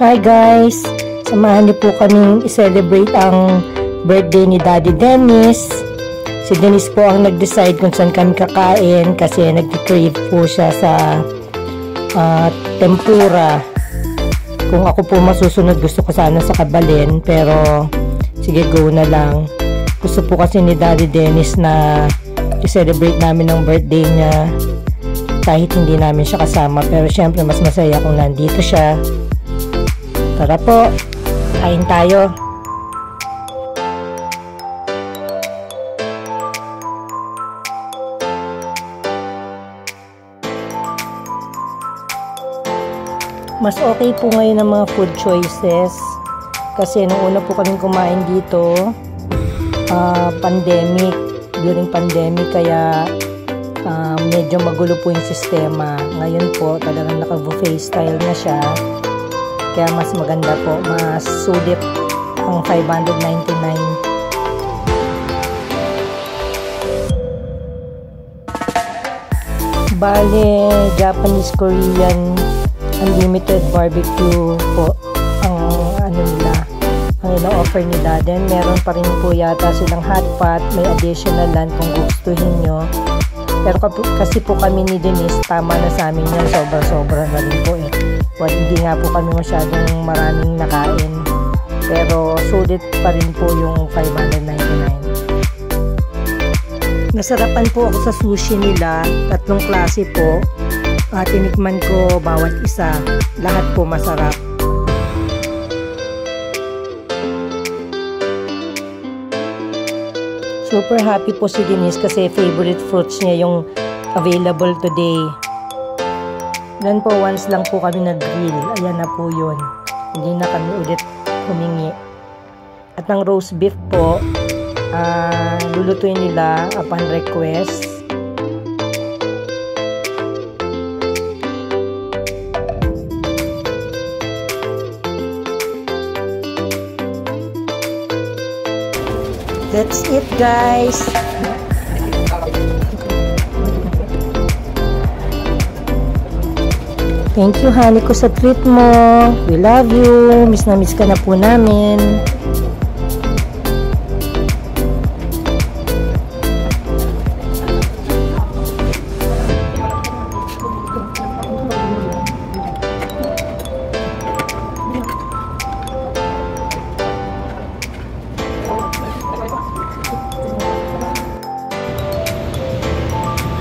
Hi guys! Samahan niyo po kaming i-celebrate ang birthday ni Daddy Dennis. Si Dennis po ang nag-decide kung saan kami kakain kasi nag-crave po siya sa tempura. Kung ako po masusunod, gusto ko sana sa Kabalin, pero sige, go na lang. Gusto po kasi ni Daddy Dennis na i-celebrate namin ang birthday niya kahit hindi namin siya kasama, pero syempre mas masaya kung nandito siya. Tara po, kain tayo. Mas okay po ngayon ang mga food choices kasi nung una po kaming kumain dito, during pandemic, kaya medyo magulo po yung sistema. Ngayon po talagang naka-buffet style na siya, kaya mas maganda po, mas sulit ang 599. Bale, Japanese Korean unlimited barbecue po ang ang ino-offer ni Daden. Meron pa rin po yata silang hot pot, may additional lang kung gustuhin nyo. Pero kasi po kami ni Denise, tama na sa amin yan, sobra-sobra na rin po eh. Hindi nga po kami masyadong maraming nakain, pero sulit pa rin po yung 599. Nasarapan po ako sa sushi nila, 3 klase po. Tinikman ko bawat isa, lahat po masarap. Super happy po si Denise kasi favorite fruits niya yung available today. Then po, once lang po kami nag-grill. Ayan na po yun. Hindi na kami ulit humingi. At ang roast beef po, lulutuin nila upon request. That's it, guys. Thank you, honey ko, sa treat mo. We love you. Miss na miss ka na po namin.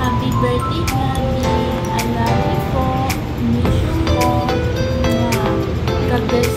Happy birthday, Daddy. I love you po. Miss you po. God bless